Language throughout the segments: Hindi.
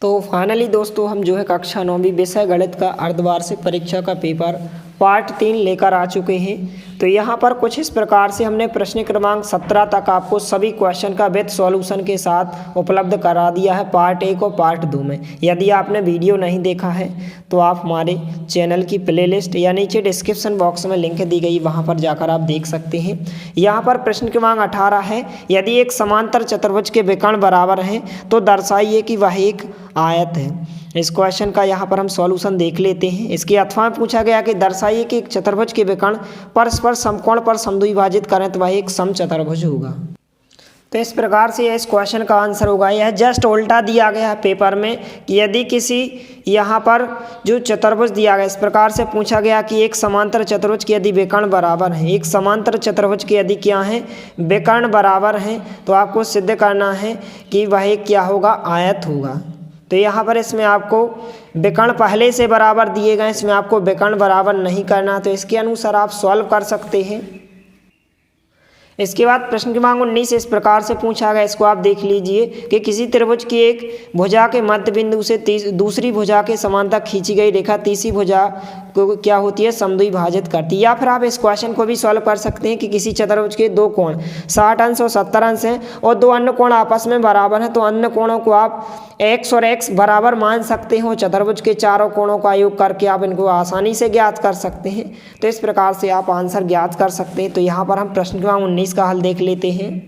तो फाइनली दोस्तों हम जो है कक्षा 9वीं विषय गणित का अर्धवार्षिक परीक्षा का पेपर पार्ट 3 लेकर आ चुके हैं। तो यहाँ पर कुछ इस प्रकार से हमने प्रश्न क्रमांक 17 तक आपको सभी क्वेश्चन का विद सॉल्यूशन के साथ उपलब्ध करा दिया है पार्ट 1 और पार्ट 2 में। यदि आपने वीडियो नहीं देखा है तो आप हमारे चैनल की प्लेलिस्ट या नीचे डिस्क्रिप्शन बॉक्स में लिंक दी गई वहाँ पर जाकर आप देख सकते हैं। यहाँ पर प्रश्न क्रमांक 18 है, यदि एक समांतर चतुर्भुज के विकर्ण बराबर हैं तो दर्शाइए कि वह एक आयत है। इस क्वेश्चन का यहाँ पर हम सॉल्यूशन देख लेते हैं। इसके अथवा में पूछा गया कि दर्शाइए कि एक चतुर्भुज के विकर्ण परस्पर समकोण पर समद्विभाजित करें तो वह एक समचतुर्भुज होगा। तो इस प्रकार से इस क्वेश्चन का आंसर होगा। यह जस्ट उल्टा दिया गया है पेपर में कि यदि किसी यहाँ पर जो चतुर्भुज दिया गया इस प्रकार से पूछा गया कि एक समांतर चतुर्भुज के यदि विकर्ण बराबर है, एक समांतर चतुर्भुज के यदि क्या है विकर्ण बराबर हैं तो आपको सिद्ध करना है कि वह एक क्या होगा, आयत होगा। तो यहाँ पर इसमें आपको विकर्ण पहले से बराबर दिए गए, इसमें आपको विकर्ण बराबर नहीं करना, तो इसके अनुसार आप सॉल्व कर सकते हैं। इसके बाद प्रश्न क्रमांक 19 इस प्रकार से पूछा गया, इसको आप देख लीजिए कि किसी त्रिभुज की एक भुजा के मध्य बिंदु से दूसरी भुजा के समांतर खींची गई रेखा तीसरी भुजा को क्या होती है, समद्विभाजित करती है। या फिर आप इस क्वेश्चन को भी सॉल्व कर सकते हैं कि किसी चतुर्भुज के दो कोण 60 अंश और 70 अंश हैं और दो अन्य कोण आपस में बराबर हैं, तो अन्य कोणों को आप x और x बराबर मान सकते हो। चतुर्भुज के चारों कोणों का योग करके आप इनको आसानी से ज्ञात कर सकते हैं। तो इस प्रकार से आप आंसर ज्ञात कर सकते हैं। तो यहाँ पर हम प्रश्न क्रमांक 19 का हल देख लेते हैं।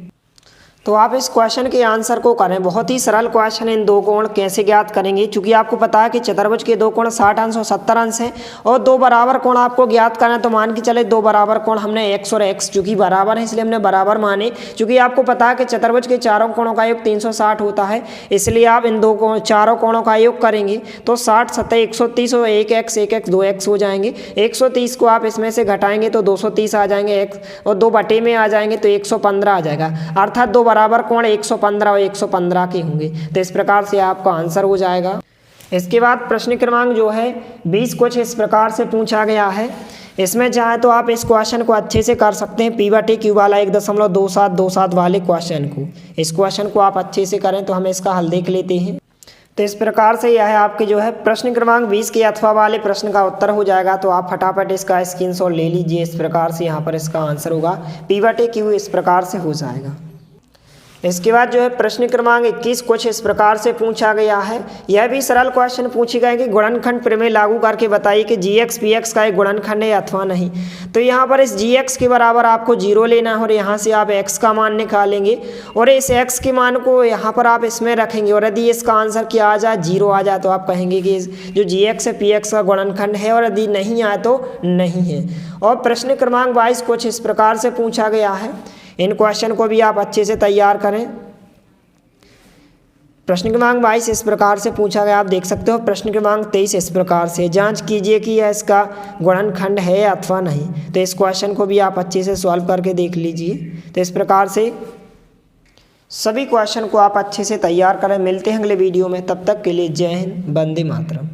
तो आप इस क्वेश्चन के आंसर को करें, बहुत ही सरल क्वेश्चन है। इन दो कोण कैसे ज्ञात करेंगे, क्योंकि आपको पता है कि चतुर्भुज के दो कोण 60 अंश और 70 अंश हैं और दो बराबर कोण आपको ज्ञात करना है। तो मान के चले दो बराबर कोण हमने x और x चूँकि बराबर है इसलिए हमने बराबर माने। क्योंकि आपको पता है कि चतुर्भुज के चारों कोणों का योग 360 होता है, इसलिए आप इन दो चारों कोणों का योग करेंगे तो 60 70 130 और 1x 2x हो जाएंगे। 130 को आप इसमें से घटाएंगे तो 230 आ जाएंगे x और 2 में आ जाएंगे तो 115 आ जाएगा, अर्थात दो बराबर कोण 115 और 115 के होंगे। तो इस प्रकार से आपका आंसर हो जाएगा। इसके बाद प्रश्न क्रमांक जो है 20 कुछ इस प्रकार से पूछा गया है। इसमें चाहे तो आप इस क्वेश्चन को अच्छे से कर सकते हैं, P/Q वाला 1.2727 वाले क्वेश्चन को। इस क्वेश्चन को आप अच्छे से करें तो हम इसका हल देख लेते हैं। तो इस प्रकार से यह है आपके जो है प्रश्न क्रमांक 20 के अथवा वाले प्रश्न का उत्तर हो जाएगा। तो आप फटाफट इसका स्क्रीनशॉट ले लीजिए। इस प्रकार से यहाँ पर इसका आंसर होगा P/Q इस प्रकार से हो जाएगा। इसके बाद जो है प्रश्न क्रमांक 21 कुछ इस प्रकार से पूछा गया है। यह भी सरल क्वेश्चन पूछे गए कि गुणनखंड प्रमेय लागू करके बताइए कि gx px का एक गुणनखंड है अथवा नहीं। तो यहाँ पर इस gx के बराबर आपको 0 लेना है और यहाँ से आप x का मान निकालेंगे और इस x के मान को यहाँ पर आप इसमें रखेंगे और यदि इसका आंसर क्या आ जाए 0 आ जाए तो आप कहेंगे कि जो gx है px का गुणनखंड है, और यदि नहीं आए तो नहीं है। और प्रश्न क्रमांक 22 कुछ इस प्रकार से पूछा गया है। इन क्वेश्चन को भी आप अच्छे से तैयार करें। प्रश्न क्रमांक 22 इस प्रकार से पूछा गया, आप देख सकते हो। प्रश्न क्रमांक 23 इस प्रकार से जांच कीजिए कि यह इसका गुणनखंड है अथवा नहीं। तो इस क्वेश्चन को भी आप अच्छे से सॉल्व करके देख लीजिए। तो इस प्रकार से सभी क्वेश्चन को आप अच्छे से तैयार करें। मिलते हैं अगले वीडियो में, तब तक के लिए जय हिंद, वंदे मातरम।